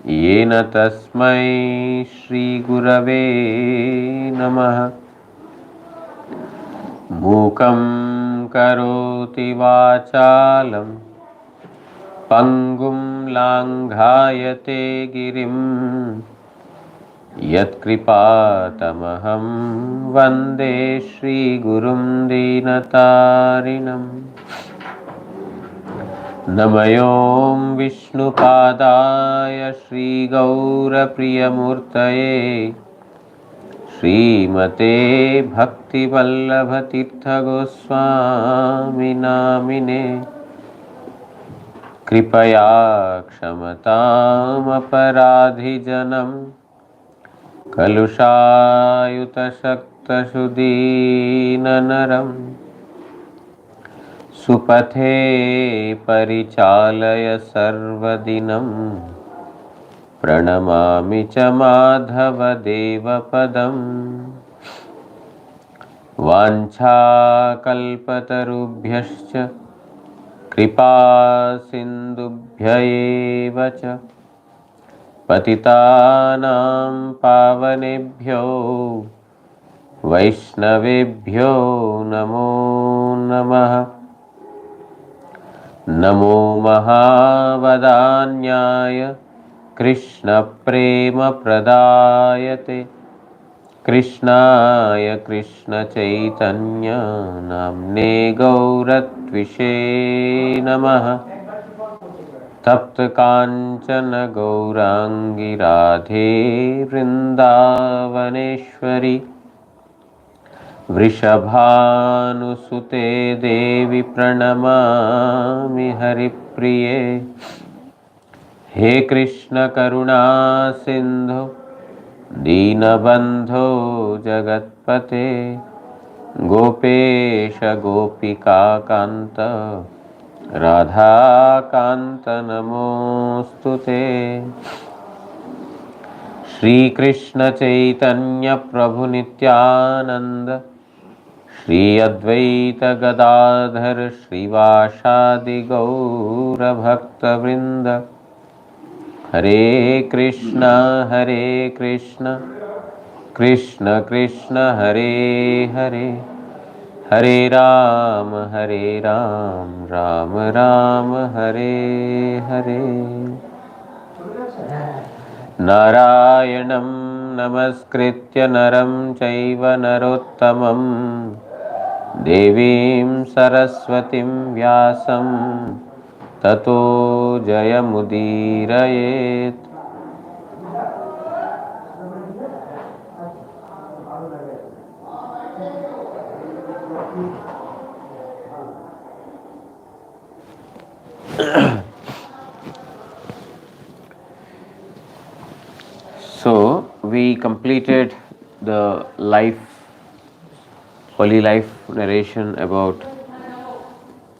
येन तस्मै श्री गुरवे नमः। मूकं करोति वाचालं पंगुं लांघायते गिरिं यत्कृपातमहं वन्दे श्रीगुरुं दीनतारिणम्। नमयों विष्णुपादाय श्रीगौरप्रियमूर्तये श्रीमते भक्तिवल्लभतीर्थगोस्वामिनामिने। कृपया क्षमतामपराधिजनं कलुषायुतशक्तशुदीननरम् सुपथे परिचालय सर्वदिनं। प्रणमामि च माधवदेवपदम्। वाञ्छाकल्पतरुभ्यश्च कृपा सिन्धुभ्य एव च पतितानां पावनेभ्यो वैष्णवेभ्यो नमो नमः। नमो महावदान्याय कृष्णप्रेमप्रदायते कृष्णाय कृष्णचैतन्य नाम्ने गौरत्विषे नमः। तप्तकाञ्चन गौराङ्गी राधे वृन्दावनेश्वरी वृषभानुसुते देवी प्रणमामि हरिप्रिये। हे कृष्ण करुणा सिन्धु दीनबन्धो जगत्पते गोपेश गोपिका कान्त राधाकान्त नमोऽस्तुते। श्रीकृष्ण चैतन्य प्रभु नित्यानंद श्री अद्वैत गदाधर श्रीवासादि गौर भक्तवृंद। हरे कृष्ण कृष्ण कृष्ण हरे हरे, हरे राम राम राम हरे हरे। नारायणं नमस्कृत्य नरं चैव नरोत्तमं देवीं सरस्वतीं व्यासं ततो जयमुदीरयेत्। So we completed the holy life narration about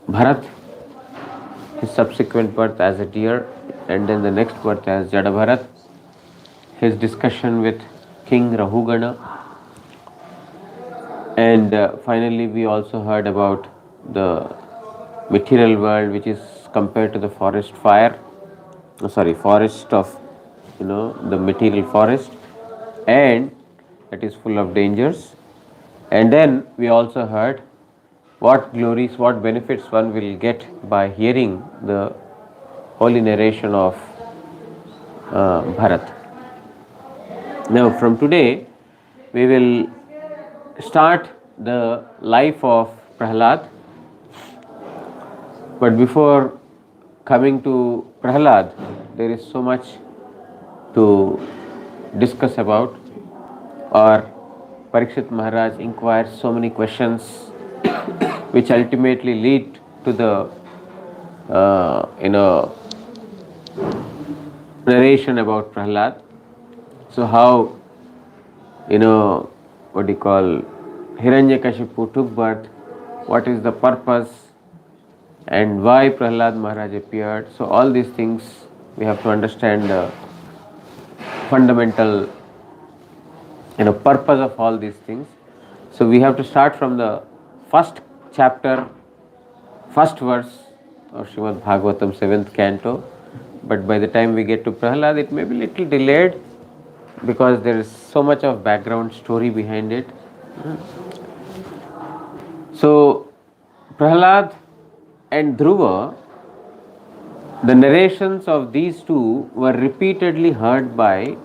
Bharat, his subsequent birth as a deer, and then the next birth as Jada Bharat, his discussion with King Rahugana, and finally we also heard about the material world, which is compared to the forest of the material forest, and that is full of dangers. And then we also heard what glories, what benefits one will get by hearing the holy narration of Bharat. Now from today we will start the life of Prahlad, but before coming to Prahlad, there is so much to discuss about. Or Parikshit Maharaj inquires so many questions which ultimately lead to the narration about Prahlad. So how what do you call Hiranyakashipu took birth, what is the purpose, and why Prahlad Maharaj appeared. So all these things we have to understand the fundamental purpose of all these things. So we have to start from the first chapter, first verse of Srimad Bhagavatam, 7th canto. But by the time we get to Prahlad, it may be little delayed because there is so much of background story behind it. So, Prahlad and Dhruva, the narrations of these two were repeatedly heard by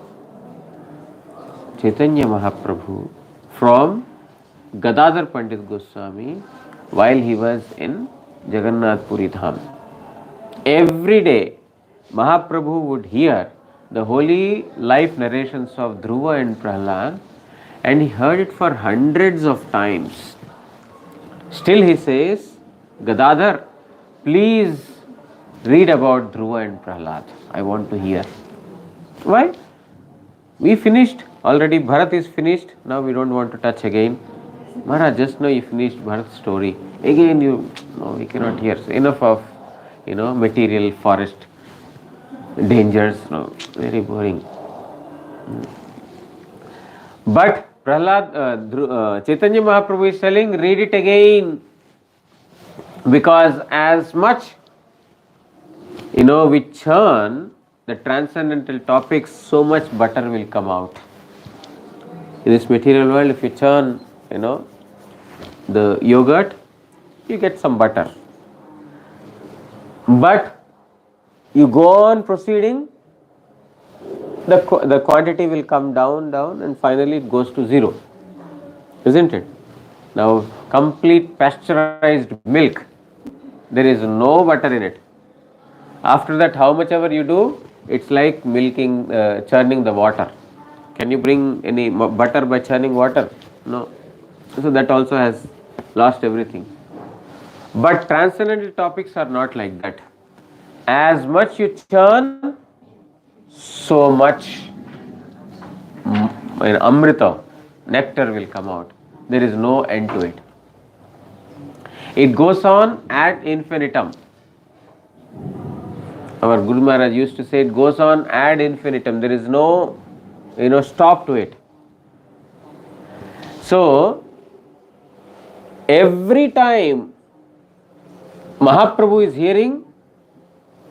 Chaitanya Mahaprabhu from Gadadhar Pandit Goswami while he was in Jagannath Puri Dham. Every day, Mahaprabhu would hear the holy life narrations of Dhruva and Prahlad, and he heard it for hundreds of times. Still he says, Gadadhar, please read about Dhruva and Prahlad. I want to hear. Why? We finished. Already Bharat is finished. Now we don't want to touch again. Maharaj, just now you finished Bharat's story. Again no, we cannot hear. So enough of, material forest dangers. No, very boring. But Prahlad, Chaitanya Mahaprabhu is telling, read it again. Because as much, we churn the transcendental topics, so much butter will come out. In this material world, if you churn, the yogurt, you get some butter. But you go on proceeding, the quantity will come down, and finally it goes to zero. Isn't it? Now, complete pasteurized milk, there is no butter in it. After that, how much ever you do, it's like churning the water. Can you bring any butter by churning water? No. So that also has lost everything. But transcendental topics are not like that. As much you churn, so much amrita, nectar will come out. There is no end to it. It goes on ad infinitum. Our Guru Maharaj used to say it goes on ad infinitum. There is no, stop to it. So, every time Mahaprabhu is hearing,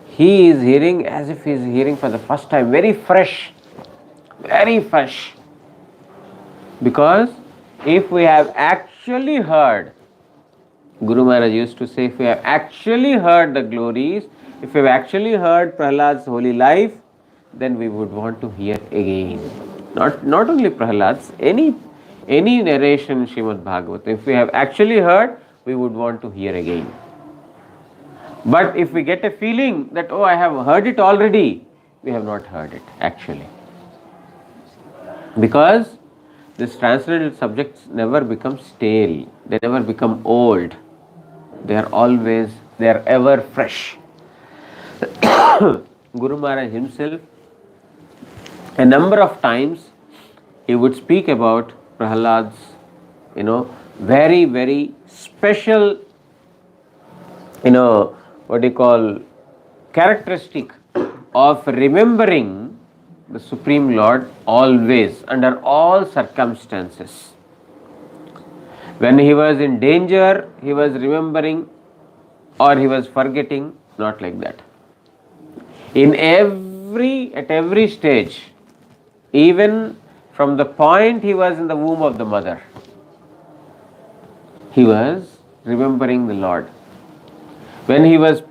he is hearing as if he is hearing for the first time. Very fresh. Very fresh. Because if we have actually heard, Guru Maharaj used to say, if we have actually heard the glories, if we have actually heard Prahlad's holy life, then we would want to hear again. Not only Prahlad's, any narration in Srimad Bhagavatam, if we have actually heard, we would want to hear again. But if we get a feeling that, I have heard it already, we have not heard it actually. Because these transcendental subjects never become stale, they never become old. They are ever fresh. Guru Maharaj himself, a number of times, he would speak about Prahlad's, very, very special, characteristic of remembering the Supreme Lord always, under all circumstances. When he was in danger, he was remembering, or he was forgetting, not like that. At every stage, even from the point he was in the womb of the mother, he was remembering the Lord. When he was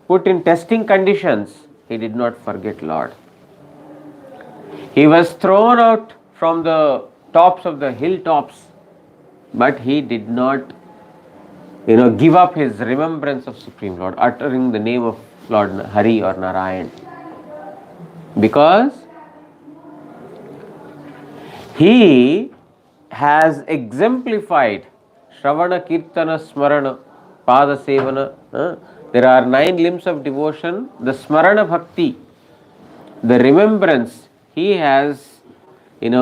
put in testing conditions, he did not forget Lord. He was thrown out from the tops of the hilltops, but he did not, give up his remembrance of Supreme Lord, uttering the name of Lord Hari or Narayan. Because he has exemplified Shravana, Kirtana, Smarana, Pada Sevana. There are 9 limbs of devotion. The Smarana Bhakti, the remembrance, he has, set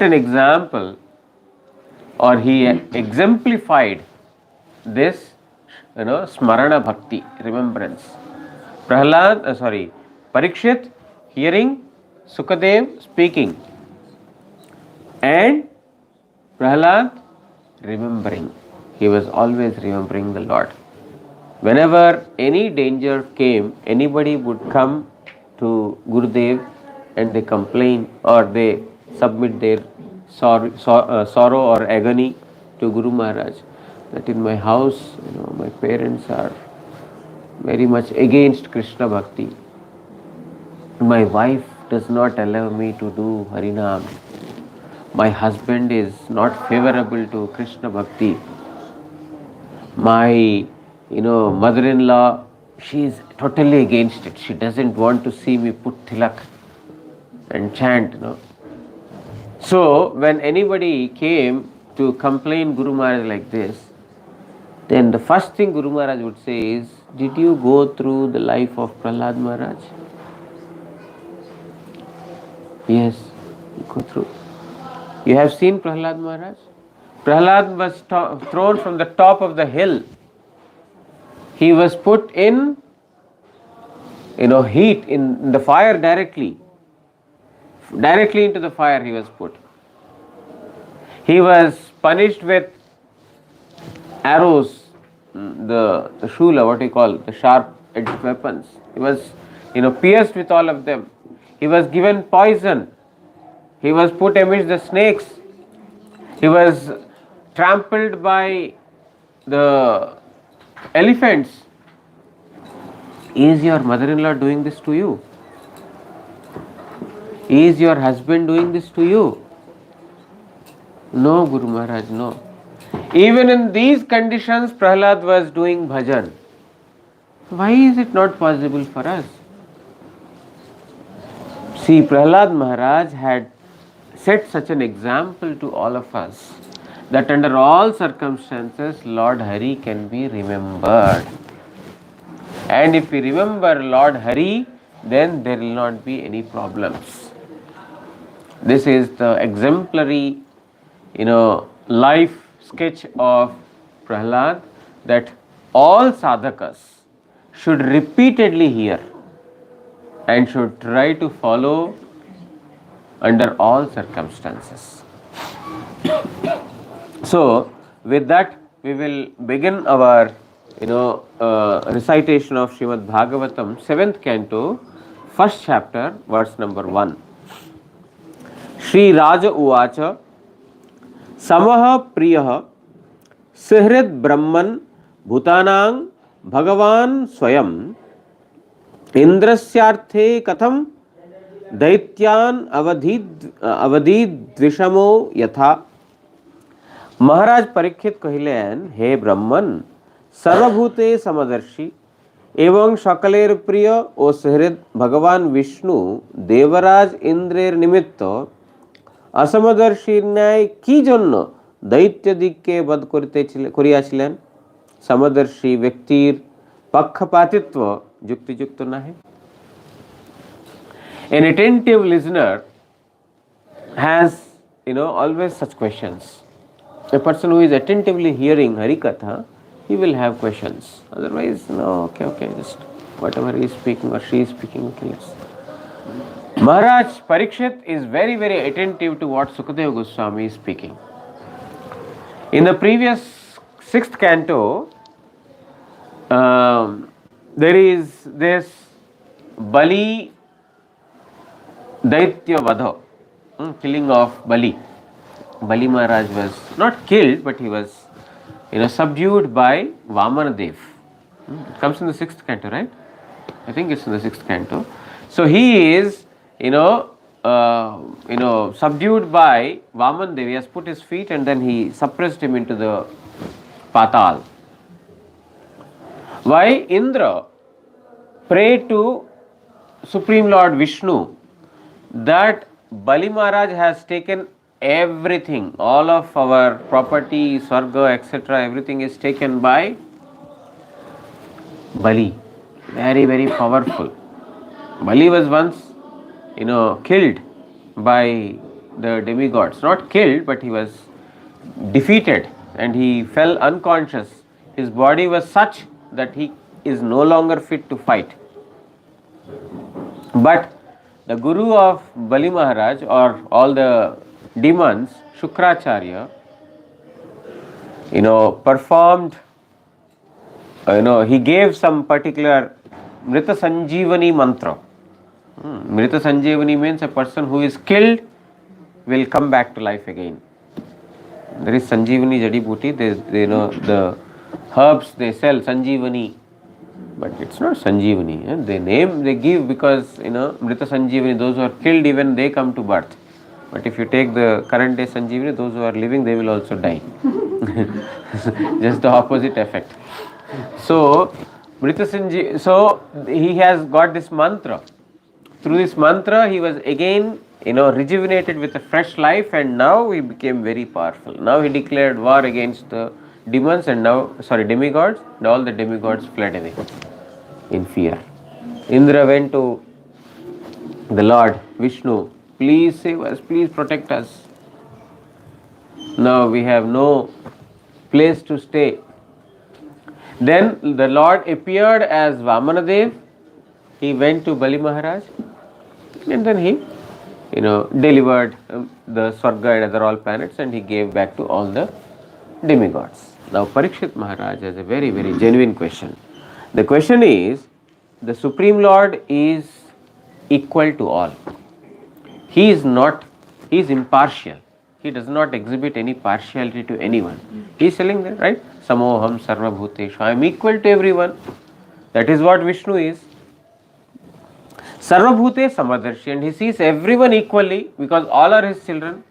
an example, or he exemplified this, Smarana Bhakti, remembrance. Parikshit hearing, Sukadev speaking, and Prahlad remembering. He was always remembering the Lord. Whenever any danger came, anybody would come to Gurudev and they complain or they submit their sorrow or agony to Guru Maharaj that in my house, my parents are very much against Krishna Bhakti. My wife does not allow me to do Harinam. My husband is not favorable to Krishna Bhakti. My mother-in-law, she is totally against it. She doesn't want to see me put tilak and chant. So when anybody came to complain Guru Maharaj like this, then the first thing Guru Maharaj would say is, did you go through the life of Prahlad Maharaj? Yes, you go through. You have seen Prahlad Maharaj? Prahlad was thrown from the top of the hill. He was put in heat, in the fire directly into the fire he was put. He was punished with arrows, the shula, what you call, the sharp edged weapons. He was pierced with all of them. He was given poison. He was put amidst the snakes. He was trampled by the elephants. Is your mother-in-law doing this to you? Is your husband doing this to you? No, Guru Maharaj, no. Even in these conditions, Prahlad was doing bhajan. Why is it not possible for us? See, Prahlad Maharaj had set such an example to all of us that under all circumstances, Lord Hari can be remembered. And if we remember Lord Hari, then there will not be any problems. This is the exemplary, life sketch of Prahlad that all sadhakas should repeatedly hear and should try to follow under all circumstances. So, with that, we will begin our recitation of Srimad Bhagavatam, 7th canto, 1st chapter, verse number 1. Shri Raja Uvacha Samaha Priyaha Sihrid Brahman Bhutanang Bhagavan Swayam Indrasyarthe Katham Daityan Avadhi Dvishamo Yatha. महाराज परीक्षित कहिलेन, हे ब्रह्मन, सर्वभूते समदर्शी एवं सकलेर प्रिय ओ सहृद भगवान विष्णु देवराज इंद्रेर निमित्त असमदर्शी न्याय की जन्य दैत्य दिक्के बध करियाछिलेन। समदर्शी व्यक्तिर पक्षपातित्व युक्तियुक्त नहे। An attentive listener has always such questions. A person who is attentively hearing Harikatha, he will have questions. Otherwise, no, okay, just whatever he is speaking or she is speaking, okay, let's. Maharaj Parikshit is very, very attentive to what Sukadeva Goswami is speaking. In the previous 6th canto, there is this Bali Daitya Vadha, killing of Bali. Bali Maharaj was not killed, but he was subdued by Vamanadev. It comes in the 6th canto, right? I think it's in the 6th canto. So he is subdued by Vamanadev. He has put his feet and then he suppressed him into the Patal. Why? Indra prayed to Supreme Lord Vishnu that Bali Maharaj has taken everything, all of our property, Swarga, etc., everything is taken by Bali. Very, very powerful. Bali was once, killed by the demigods. Not killed, but he was defeated and he fell unconscious. His body was such that he is no longer fit to fight. But the guru of Bali Maharaj or all the demons, Shukracharya, performed he gave some particular Mrita Sanjeevani mantra. Mrita Sanjeevani means a person who is killed will come back to life again. There is Sanjeevani Jadi Booty. The herbs they sell Sanjeevani, but it's not Sanjeevani. The name they give because Mrita Sanjeevani, those who are killed, even they come to birth. But if you take the current day Sanjeevani, those who are living, they will also die. Just the opposite effect. So Mrita Sanjeevani, so he has got this mantra. Through this mantra, he was again rejuvenated with a fresh life, and now he became very powerful. Now he declared war against the demigods, and all the demigods fled away in fear. Indra went to the Lord Vishnu, please save us, please protect us. Now we have no place to stay. Then the Lord appeared as Vamanadev. He went to Bali Maharaj, and then he delivered the Swarga and other all planets, and he gave back to all the demigods. Now Parikshit Maharaj has a very, very genuine question. The question is, the Supreme Lord is equal to all. He is impartial. He does not exhibit any partiality to anyone. He is telling that, right? Samoham sarva bhuteshu. I am equal to everyone. That is what Vishnu is. Sarva bhute samadarshi, and he sees everyone equally because all are his children.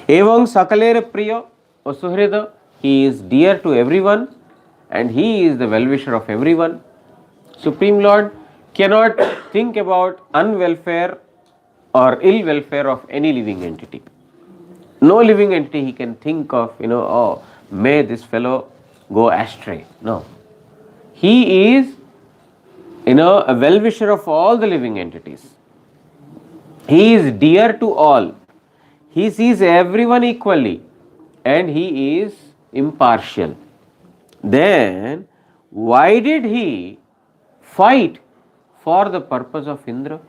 Evam sakalera priya o suhrida. He is dear to everyone and he is the well-wisher of everyone. Supreme Lord cannot think about unwelfare or ill welfare of any living entity. No living entity he can think of, oh, may this fellow go astray. No. He is, a well-wisher of all the living entities. He is dear to all. He sees everyone equally and he is impartial. Then, why did he fight for the purpose of Indra?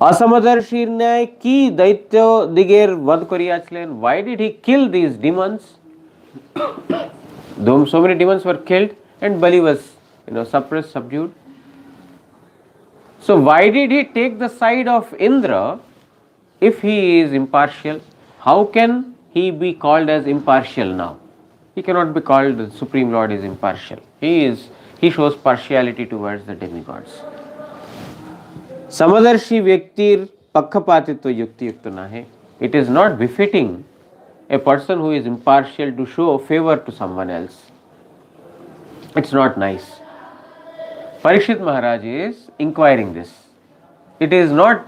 Asamadarshi न्याय की दैत्य दिगेर वध करियाछलेन. Why did he kill these demons? Though so many demons were killed and Bali was suppressed, subdued. So why did he take the side of Indra if he is impartial? How can he be called as impartial now? He cannot be called the Supreme Lord is impartial. He shows partiality towards the demigods. Samadarshi vyaktir pakkapatitva yukti yukta nahe. It is not befitting a person who is impartial to show favor to someone else. It's not nice. Parikshit Maharaj is inquiring this. It is not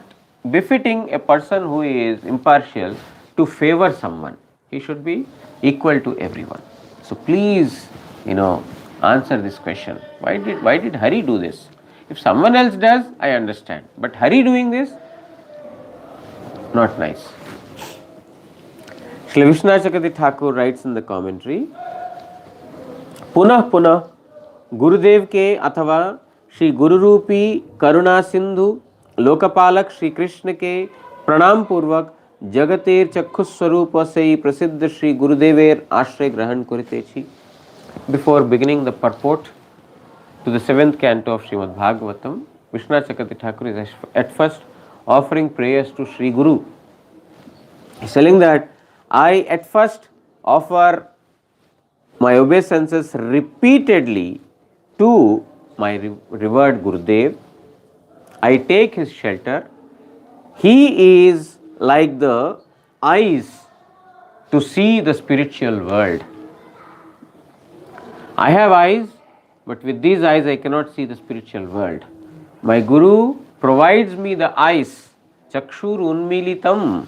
befitting a person who is impartial to favor someone. He should be equal to everyone. So please, answer this question. Why did Hari do this? If someone else does, I understand. But Hari doing this, not nice. Shri Vishnachakati Thakur writes in the commentary, Punah Punah गुरुदेव के अथवा श्री गुरुरूपी करुणा सिंधु लोकपालक श्री कृष्ण के प्रणाम पूर्वक जगतेर चक्षुष स्वरूप से प्रसिद्ध श्री गुरुदेवेर आश्रय ग्रहण करितेछि. Before beginning the purport to the 7th canto of Srimad Bhagavatam, Vishwanath Chakravarti Thakur is at first offering prayers to Sri Guru. He is telling that I at first offer my obeisances repeatedly to my revered Gurudev. I take his shelter. He is like the eyes to see the spiritual world. I have eyes, but with these eyes I cannot see the spiritual world. My Guru provides me the eyes, Chakshur Unmilitam.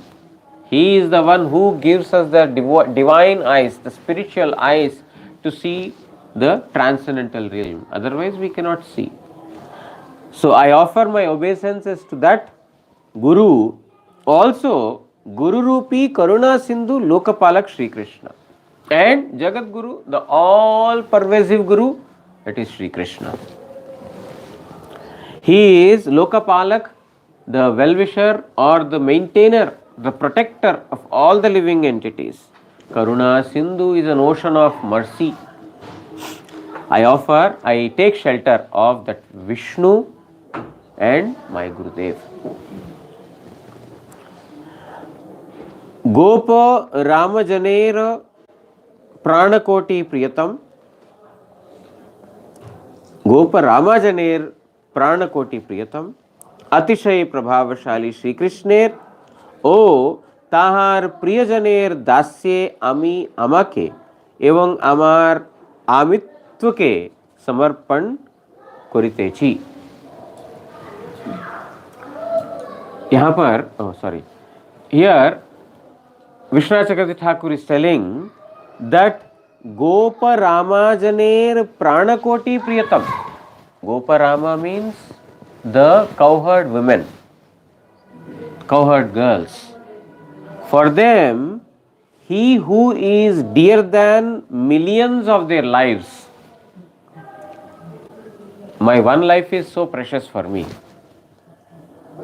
He is the one who gives us the divine eyes, the spiritual eyes to see the transcendental realm. Otherwise we cannot see. So I offer my obeisances to that Guru. Also, Guru Rupi Karuna Sindhu Lokapalak Sri Krishna. And Jagat Guru, the all-pervasive Guru, that is Sri Krishna. He is Lokapalak, the well-wisher or the maintainer, the protector of all the living entities. Karuna Sindhu is an ocean of mercy. I take shelter of that Vishnu and my Gurudev. Gopa Ramajaner Pranakoti Priyatam. Gopa Ramajaner Pranakoti Priyatam. Atishay Prabhavashali Shri Krishner. ও তাহার প্রিয়জনের দাস্যে আমি আমাকে এবং আমার আমিত্বকে সমর্পণ করিতেছি. यहाँ पर here Vishwanath Chakravarti Thakur is telling that Gopa Ramajaner Pranakoti Priyatam. Gopa Rama means the cowherd women, cowherd girls. For them, he who is dear than millions of their lives. My one life is so precious for me.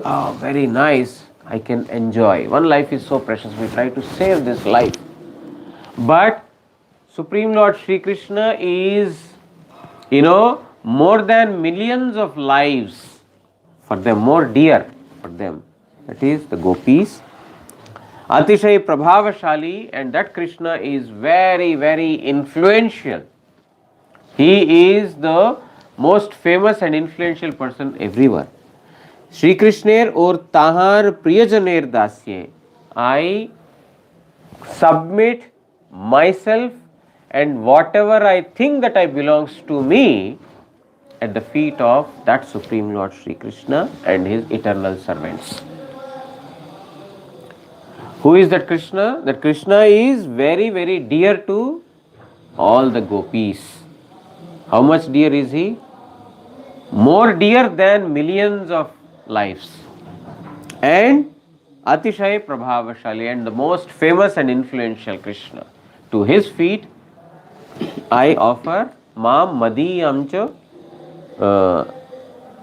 Oh, very nice. I can enjoy. One life is so precious. We try to save this life. But Supreme Lord Shri Krishna is, more than millions of lives for them, more dear for them. That is the gopis. Atishay Prabhavashali, and that Krishna is very, very influential. He is the most famous and influential person everywhere. Shri Krishner or Tahar Priyajaner Dasye, I submit myself and whatever I think that I belongs to me at the feet of that Supreme Lord Shri Krishna and his eternal servants. Who is that Krishna? That Krishna is very, very dear to all the gopis. How much dear is he? More dear than millions of lives. And Atishay Prabhavashali, and the most famous and influential Krishna. To his feet I offer Mam Madiyamcha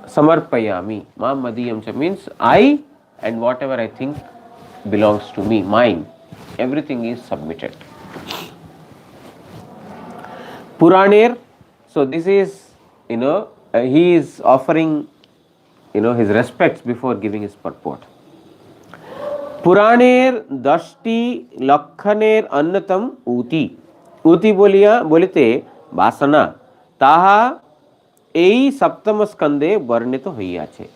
Samarpayami. Mam Madiyamcha means I and whatever I think belongs to me, mine. Everything is submitted. Puraner, so this is, he is offering, his respects before giving his purport. Puraner Dashti Lakhaner Annatam Uti. Uti bolite Vasana. Taha ei Saptama Skande Varnito Hoiyache.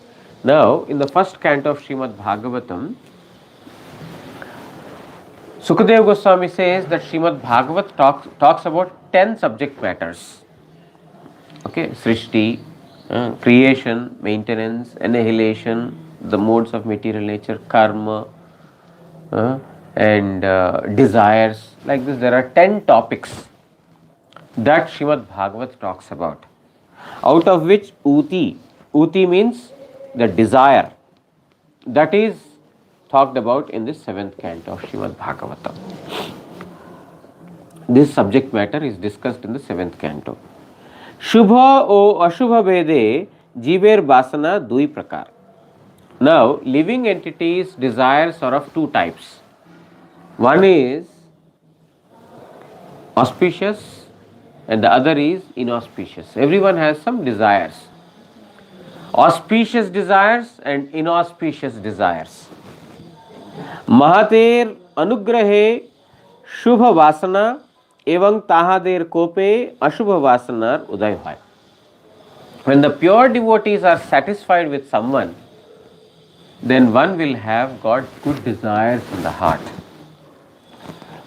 Now, in the first canto of Srimad Bhagavatam, Sukadeva Goswami says that Srimad Bhagavat talks about 10 subject matters. Okay, Srishti, creation, maintenance, annihilation, the modes of material nature, karma, and desires. Like this, there are 10 topics that Srimad Bhagavat talks about. Out of which Uti means the desire. That is talked about in this 7th canto of Srimad Bhagavatam. This subject matter is discussed in the 7th canto. Shubha o Ashubha Vede Jiver Vasana Dui Prakar. Now, living entities' desires are of two types. One is auspicious and the other is inauspicious. Everyone has some desires. Auspicious desires and inauspicious desires. Mahater Anugrahe Shubha Vasana Evang Tahader Kope Ashubha Vasanar Uday Hoy. When the pure devotees are satisfied with someone, then one will have got good desires in the heart.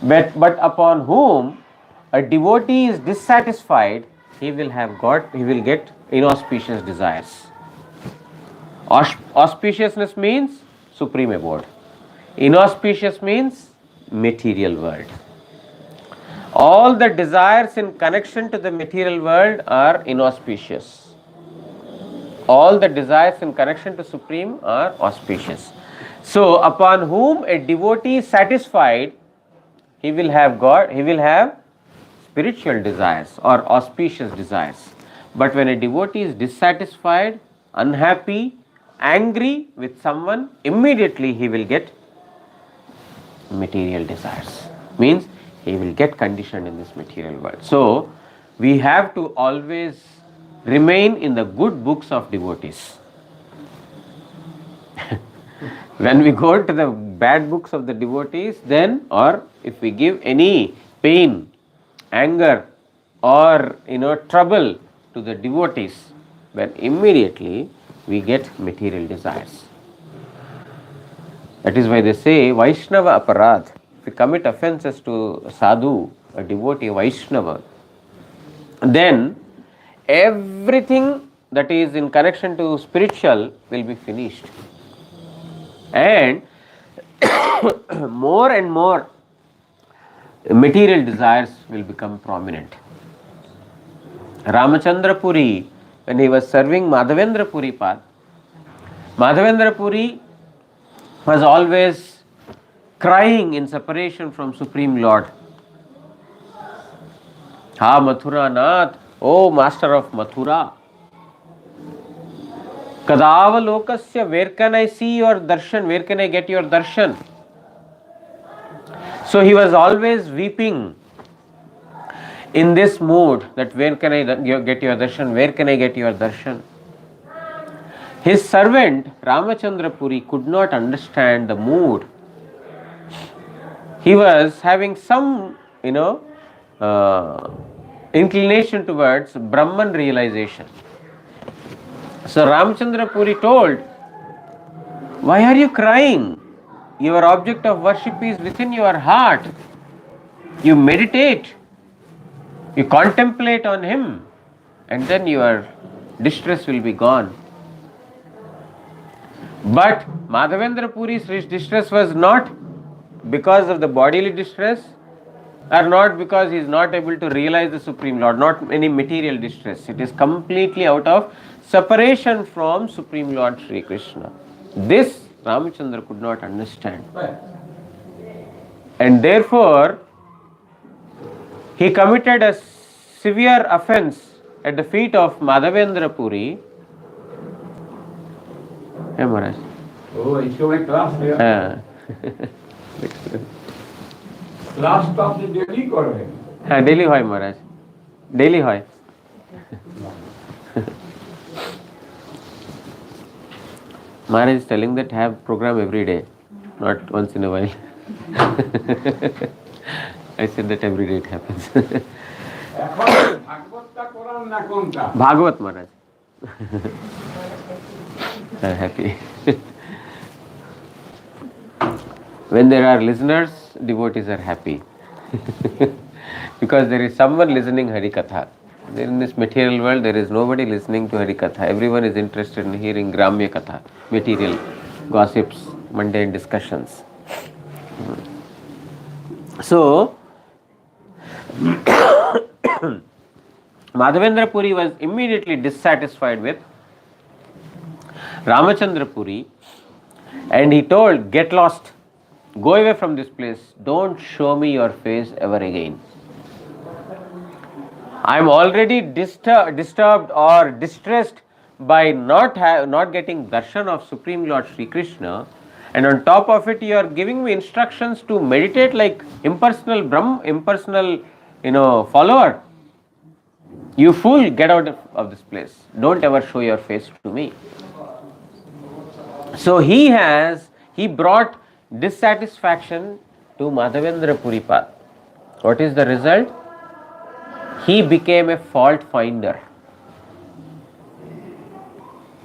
But upon whom a devotee is dissatisfied, he will get inauspicious desires. Auspiciousness means supreme abode. Inauspicious means material world. All the desires in connection to the material world are inauspicious. All the desires in connection to Supreme are auspicious. So, upon whom a devotee is satisfied, he will have spiritual desires or auspicious desires. But when a devotee is dissatisfied, unhappy, angry with someone, immediately he will get material desires. Means he will get conditioned in this material world. So, We have to always remain in the good books of devotees. When we go to the bad books of the devotees, then, or if we give any pain, anger, or trouble to the devotees, then immediately we get material desires. That is why they say Vaishnava aparadh. If we commit offenses to sadhu, a devotee, a Vaishnava, then everything that is in connection to spiritual will be finished. And more and more material desires will become prominent. Ramachandra Puri, when he was serving Madhavendra Puri Pad, Madhavendra Puri was always crying in separation from Supreme Lord. Ha Mathura Nath, O Master of Mathura, Kadava Lokasya, where can I see your darshan? Where can I get your darshan? So he was always weeping in this mood that where can I get your darshan? Where can I get your darshan? His servant Ramachandra Puri could not understand the mood. He was having some, inclination towards Brahman realization. So Ramachandra Puri told, why are you crying? Your object of worship is within your heart. You meditate, you contemplate on him, and then your distress will be gone. But Madhavendra Puri's distress was not because of the bodily distress, or not because he is not able to realize the Supreme Lord, not any material distress. It is completely out of separation from Supreme Lord Sri Krishna. This Ramachandra could not understand. And therefore, he committed a severe offense at the feet of Madhavendra Puri. Hey Maharaj. Oh, it's my class here. Class তো আপনি daily করেন? হ্যাঁ daily হয় মহারাজ, daily হয়। Maharaj is telling that have program every day, not once in a while. I said that every day it happens. এখন ভাগবতটা করান না কোনটা? Bhagavat Maharaj. I'm happy. When there are listeners, devotees are happy. Because there is someone listening Hari Katha. In this material world, there is nobody listening to Hari Katha. Everyone is interested in hearing Gramya Katha, material gossips, mundane discussions. So, Madhavendra Puri was immediately dissatisfied with Ramachandra Puri, and he told, get lost, go away from this place, don't show me your face ever again. I am already disturbed or distressed by not getting darshan of Supreme Lord Sri Krishna, and on top of it you are giving me instructions to meditate like impersonal follower. You fool, get out of this place, don't ever show your face to me. So he brought dissatisfaction to Madhavendra Puri Pad. What is the result? He became a fault finder.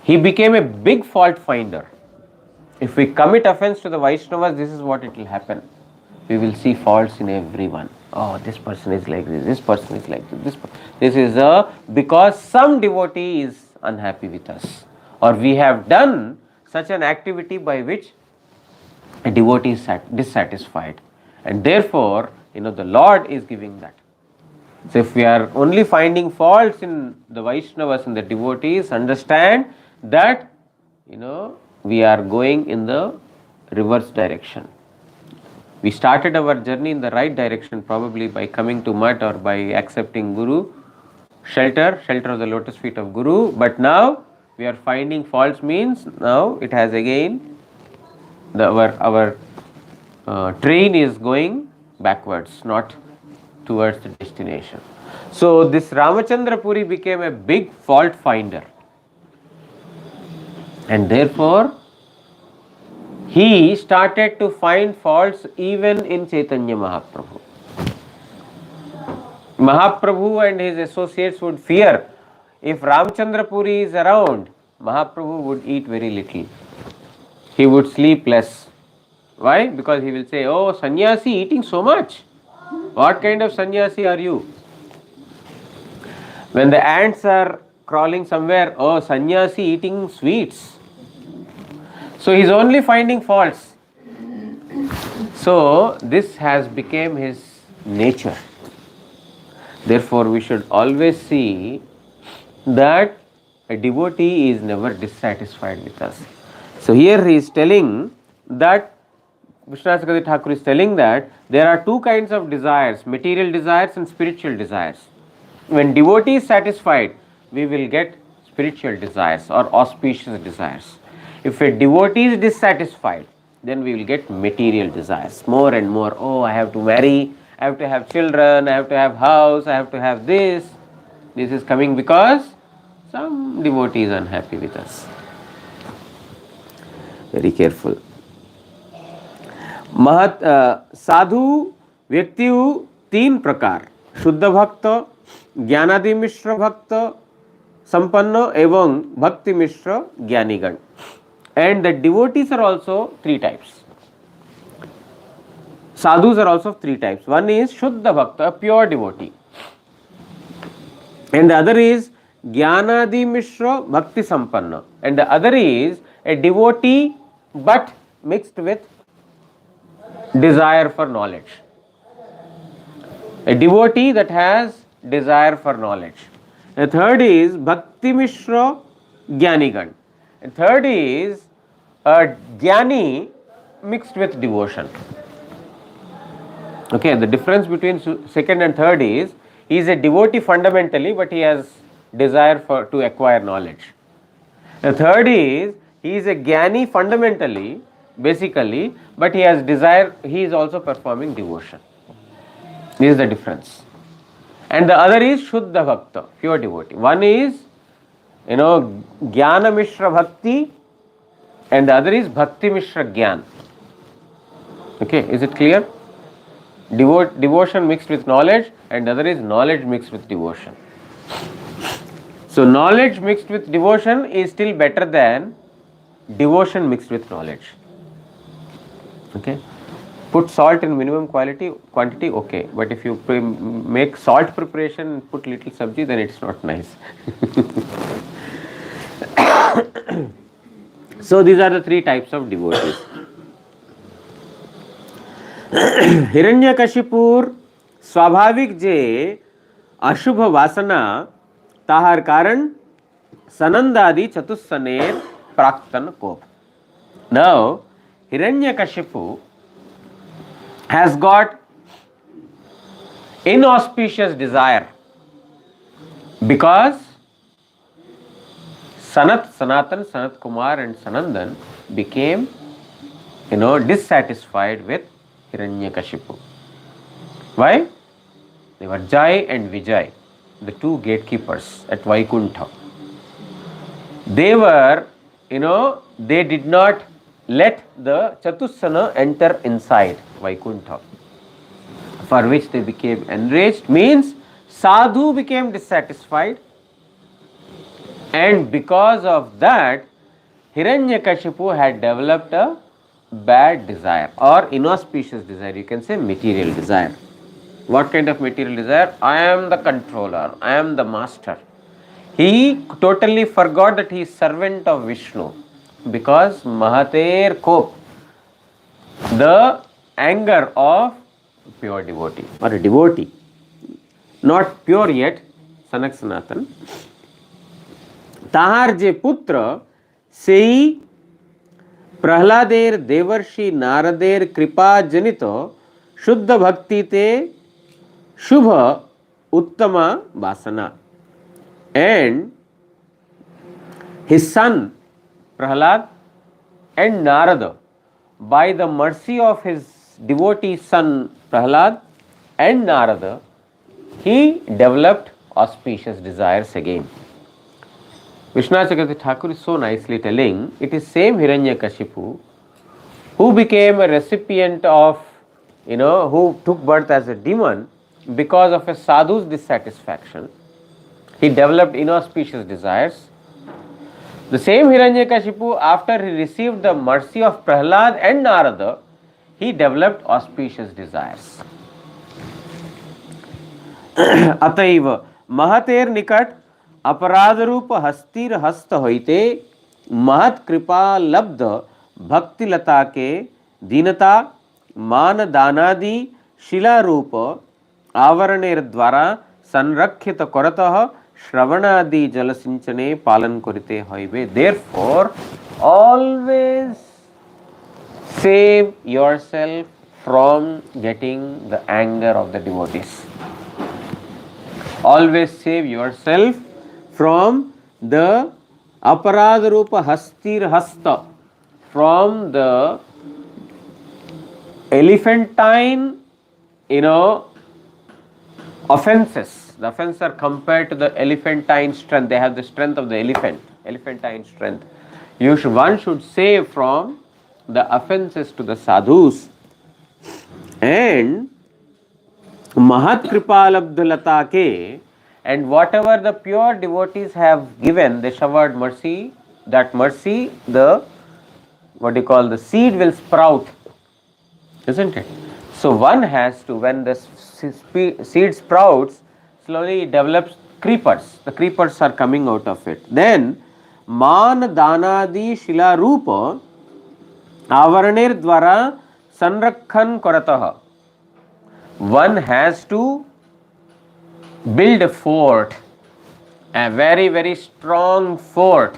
He became a big fault finder. If we commit offense to the Vaishnavas, this is what it will happen. We will see faults in everyone. Oh, this person is like this person is like this is because some devotee is unhappy with us, or we have done such an activity by which a devotee is dissatisfied, and therefore the Lord is giving that. So if we are only finding faults in the Vaishnavas and the devotees, understand that we are going in the reverse direction. We started our journey in the right direction probably by coming to Mat or by accepting Guru, shelter of the lotus feet of Guru, but now we are finding faults, means now it has again our train is going backwards, not towards the destination. So this Ramachandra Puri became a big fault finder, and therefore he started to find faults even in Chaitanya Mahaprabhu. Mahaprabhu and his associates would fear if Ramchandra Puri is around, Mahaprabhu would eat very little. He would sleep less. Why? Because he will say, "Oh, sannyasi eating so much. What kind of sannyasi are you?" When the ants are crawling somewhere, "Oh, sannyasi eating sweets." So he is only finding faults. So this has become his nature. Therefore, we should always see that a devotee is never dissatisfied with us. So here he is telling that, Vishwanath Chakravarti Thakur is telling that there are two kinds of desires, material desires and spiritual desires. When devotee is satisfied, we will get spiritual desires or auspicious desires. If a devotee is dissatisfied, then we will get material desires, more and more. Oh, I have to marry, I have to have children, I have to have house, I have to have this. This is coming because some devotee is unhappy with us. Very careful. साधु व्यक्ति तीन प्रकार, शुद्ध भक्त, ज्ञानादि मिश्र भक्त संपन्न एवं भक्ति मिश्र ज्ञानीगण. And the devotees are also three types. Sadhus are also three types. One is Shuddha Bhakta, a pure devotee. And the other is Jnanadi Mishra Bhakti Sampanna. And the other is a devotee but mixed with desire for knowledge. A devotee that has desire for knowledge. The third is Bhakti Mishra Jnanigan. The third is a Jnani mixed with devotion. Okay, the difference between second and third is he is a devotee fundamentally, but he has desire to acquire knowledge. The third is he is a Jnani fundamentally, basically, but he has desire, he is also performing devotion. This is the difference. And the other is Shuddha Bhakta, pure devotee. One is, Jnana Mishra Bhakti, and the other is Bhakti Mishra Jnana. Okay, is it clear? Devotion mixed with knowledge, and the other is knowledge mixed with devotion. So knowledge mixed with devotion is still better than devotion mixed with knowledge. Okay, put salt in minimum quantity, okay, but if you make salt preparation and put little sabji, then it's not nice. So these are the three types of devotees. हिरण्यकशिपुर स्वाभाविक जे अशुभ वासना ताहार कारण सनंदादि चतुस्सनेर प्राक्तन कोप. Now Hiranyakashipu has got inauspicious desire because Sanatan, Sanat Kumar and Sanandan became dissatisfied with Hiranyakashipu. Why? They were Jai and Vijay, the two gatekeepers at Vaikuntha. They were, they did not let the Chatussana enter inside Vaikuntha, for which they became enraged. Means Sadhu became dissatisfied, and because of that Hiranyakashipu had developed a bad desire or inauspicious desire. You can say material desire. What kind of material desire? I am the controller, I am the master. He totally forgot that he is servant of Vishnu, because Mahater Kop, the anger of pure devotee or a devotee, not pure yet, Sanak Sanatan, ताहार जे पुत्र सेई प्रहलादेर देवर्षि नारदेर कृपा जनित शुद्ध भक्ति ते शुभ उत्तमा वासना. And his son Prahlad and Narada, by the mercy of his devotee son Prahlad and Narada, he developed auspicious desires again. Vishwanath Chakravarti Thakur is so nicely telling, it is same Hiranyakashipu who became a recipient of, who took birth as a demon because of a sadhu's dissatisfaction. He developed inauspicious desires. The same Hiranyakashipu, after he received the mercy of Prahlad and Narada, he developed auspicious desires. अतएव महतेर निकट अपराध रूप हस्तिर हस्त होइते महत कृपा लब्ध भक्तिलता के दीनता मान दानादि शिला रूप आवरणेर द्वारा संरक्षित करतः श्रवणादि जल सिंचने पालन करिते हइबे. Therefore, always save yourself from getting the anger of the devotees. Always save yourself from the aparad rupa hastir hasta, from the elephantine, offenses. The offenses are compared to the elephantine strength. They have the strength of the elephantine strength. One should save from the offenses to the sadhus. And Mahat Kripalabdhalata ke, and whatever the pure devotees have given, they showered mercy. That mercy, the seed will sprout, isn't it? So one has to, when the seed sprouts, slowly it develops creepers. The creepers are coming out of it. Then Man Danadi Shila Rupa Avaranir Dwara Sanrakhan Korataha. One has to build a fort, a very, very strong fort,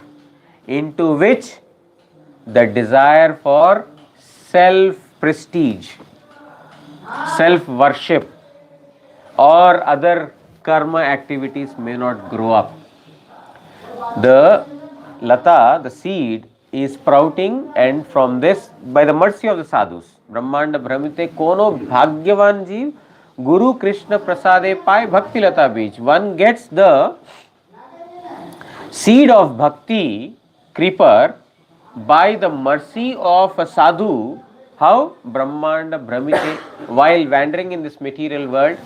into which the desire for self-prestige, self-worship or other karma activities may not grow up. The lata, the seed, is sprouting, and from this, by the mercy of the sadhus, Brahmanda Brahmite Kono Bhagyavan Jeev Guru Krishna Prasade Pai Bhakti Lata Bij. One gets the seed of bhakti creeper by the mercy of a sadhu. How? Brahmanda Brahmite, while wandering in this material world,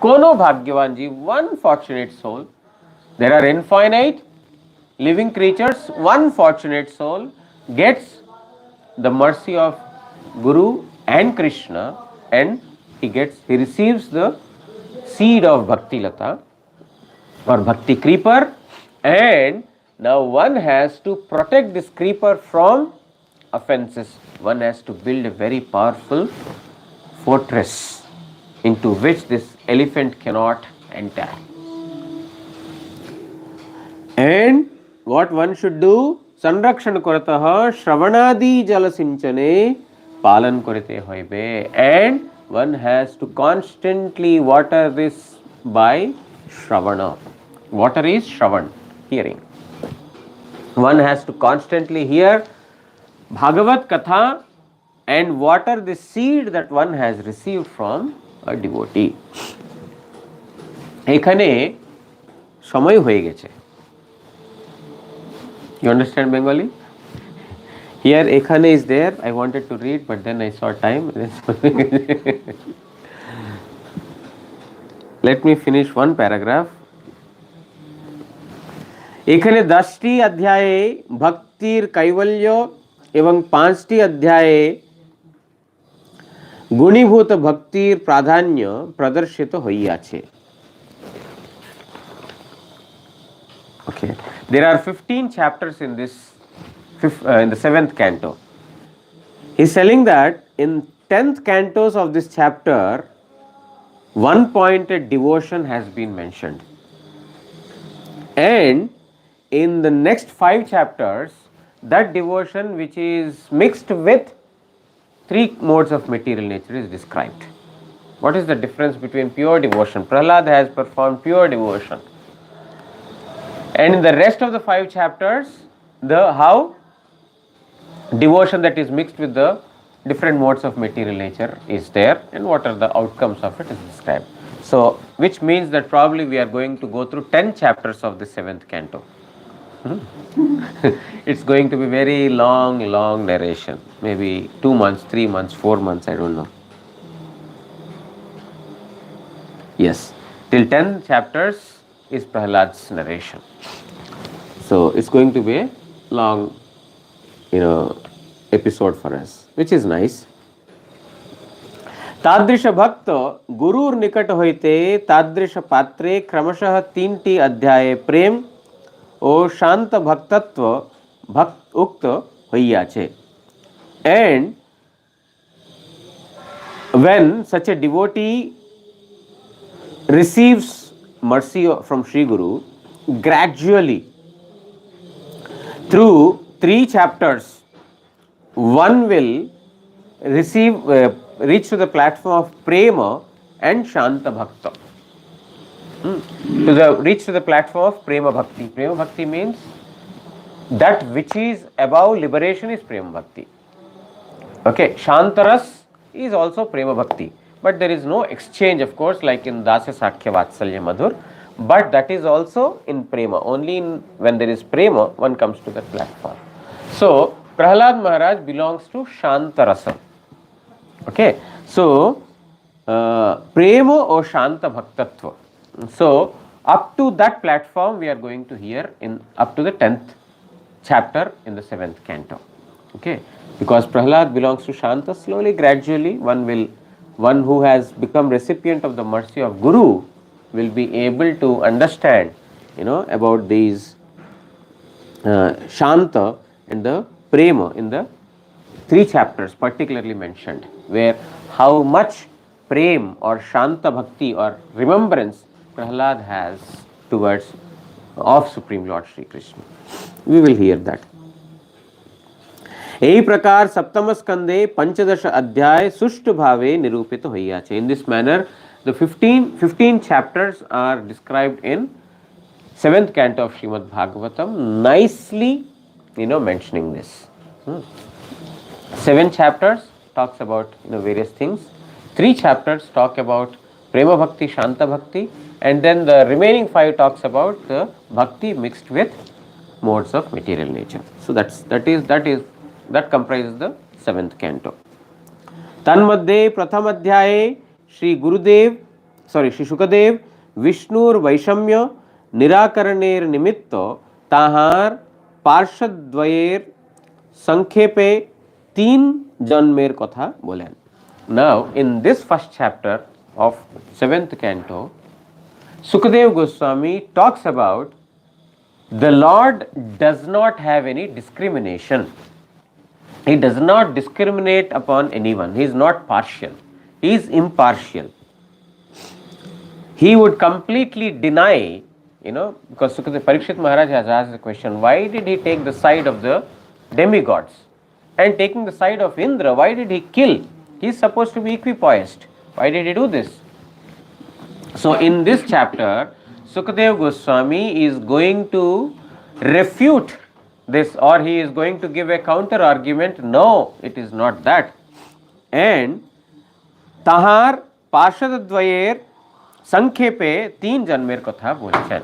Kono Bhagyavan Jeev, one fortunate soul. There are infinite living creatures, one fortunate soul gets the mercy of Guru and Krishna, and he receives the seed of Bhakti Lata or Bhakti creeper, and now one has to protect this creeper from offenses. One has to build a very powerful fortress into which this elephant cannot enter. And what one should do? Sanrakshan Korataha Shravanadi Jala Sinchane Palan Korite Hoibe. And one has to constantly water this by Shravana. Water is Shravan, hearing. One has to constantly hear Bhagavat Katha and water the seed that one has received from a devotee. Ekhane samay hoye geche. You understand Bengali? Here ekhane is there. I wanted to read, but then I saw time. Let me finish one paragraph. एखाने 10टी अध्याये भक्तिर कैवल्य एवं 5टी अध्याये गुणीभूत भक्तिर प्राधान्य प्रदर्शित होइयाछे. Okay, there are 15 chapters in this in the 7th canto. He is telling that in 10th cantos of this chapter, one pointed devotion has been mentioned, and in the next 5 chapters, that devotion which is mixed with 3 modes of material nature is described. What is the difference between pure devotion? Prahlad has performed pure devotion, and in the rest of the 5 chapters, the how devotion that is mixed with the different modes of material nature is there, and what are the outcomes of it is described. So, which means that probably we are going to go through 10 chapters of the 7th canto. It's going to be very long narration. Maybe 2 months, 3 months, 4 months, I don't know. Yes, till 10 chapters is Prahlad's narration. So, it's going to be a long, episode for us, which is nice. तादृश भक्त गुरुर निकट होइते तादृश पात्रे क्रमशः 3टी अध्याय प्रेम ओ शांत भक्तत्व भक्त उक्त होइया छे. And when such a devotee receives mercy from Sri Guru, gradually through 3 chapters, one will reach to the platform of prema and shanta bhakta. Reach to the platform of prema bhakti. Prema bhakti means that which is above liberation is prema bhakti. Okay, shantaras is also prema bhakti, but there is no exchange, of course, like in Dasya Sakhya Vatsalya Madhur, but that is also in prema. Only when there is prema, one comes to that platform. So, Prahlad Maharaj belongs to Shantarasa. Okay, so prema or shanta bhaktatva. So, up to that platform we are going to hear in up to the 10th chapter in the 7th canto. Okay, because Prahlad belongs to Shanta, slowly, gradually, one who has become recipient of the mercy of Guru will be able to understand, about these Shanta and the Prema in the 3 chapters particularly mentioned, where how much Prem or Shanta Bhakti or remembrance Prahlad has towards of Supreme Lord Shri Krishna. We will hear that. यही प्रकार सप्तम स्कंदे पंचदश अध्याय सुष्ट भावे निरूपित होइया छे. In this manner, the 15 chapters are described in 7th canto of Srimad Bhagavatam, nicely, mentioning this. 7 chapters talks about various things. 3 chapters talk about Prema Bhakti, Shanta Bhakti, and then the remaining 5 talks about the Bhakti mixed with modes of material nature. So that comprises the 7th canto. तन्मध्ये प्रथम अध्याये श्री शुकदेव विष्णुर वैषम्य निराकरणेर निमित्त ताहार पार्षदद्वयेर संक्षेपे 3 जन्मेर कथा बोलेन. Now, in this first chapter of 7th canto, Sukadeva Goswami talks about the Lord does not have any discrimination. He does not discriminate upon anyone. He is not partial. He is impartial. He would completely deny, because Parikshit Maharaj has asked the question, why did he take the side of the demigods? And taking the side of Indra, why did he kill? He is supposed to be equipoised. Why did he do this? So in this chapter, Sukadeva Goswami is going to refute this, or he is going to give a counter argument. No, it is not that. And Tahar Parshadadvayer Sankhepe 3 Janmer Katha Bolchen.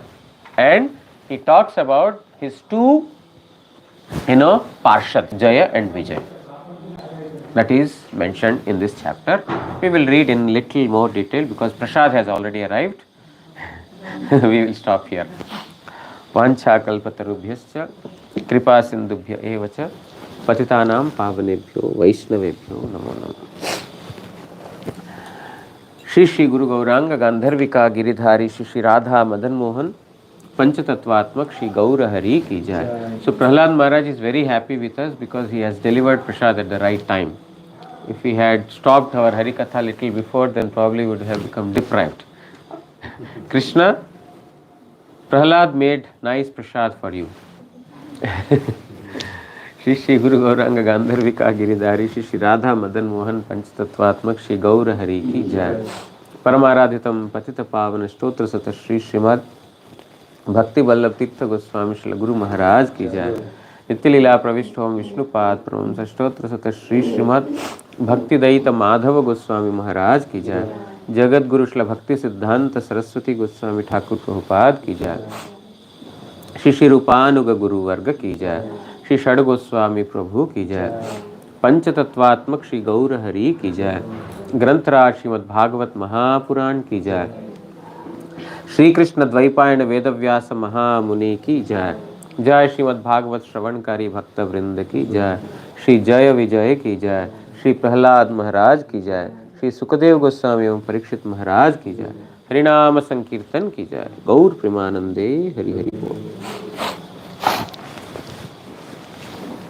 And he talks about his 2 Parshad, Jaya and Vijay. That is mentioned in this chapter. We will read in little more detail because Prasad has already arrived. We will stop here. Vancha kalpatarubhyascha kripa sindubhya evacha patitanam pavanebhyo vaishnavebhyo namo namo. Shri Guru Gauranga Gandharvika Giridhari Shri Radha Madan Mohan Panchatattvatmak Shri Gaura Hari ki jai. So Prahlad Maharaj is very happy with us because he has delivered Prasad at the right time. If we had stopped our Harikatha little before, then probably would have become deprived. Krishna, Prahlad made nice Prasad for you. Shri Guru Gauranga Gandharvika Giridhari Shri Radha Madan Mohan Panchatattvatmak Shri Gaura Hari ki jai. Paramaradhitam Patita Pavana Stotra Sata Shri Srimad Bhakti Vallabh Tirtha Goswami Shri Guru Maharaj ki jai. Nitya Leela Pravishthom Vishnupad Pramamsa Stotra Sata Shri Srimad Bhakti Daita Madhava Goswami Maharaj ki jai. Jagat Guru Shri भक्ति सिद्धांत सरस्वती गोस्वामी ठाकुर प्रभुपाद की जय। श्री श्री रूपानुग गुरु वर्ग की जय। श्री षड गोस्वामी प्रभु की जय। पंच तत्वात्मक श्री गौर हरि की जय। ग्रंथराज श्रीमद् भागवत महापुराण की जय। श्री कृष्ण द्वैपायन वेदव्यास महामुनि की जय। जय श्रीमद् भागवत श्रवणकारी भक्त वृंद की जय। श्री जय विजय की जय। श्री प्रहलाद महाराज की जय। श्री सुखदेव गोस्वामी एवं परीक्षित महाराज की जय। हरिनाम संकीर्तन की जय। गौर प्रेमानंदे हरि हरि बोल।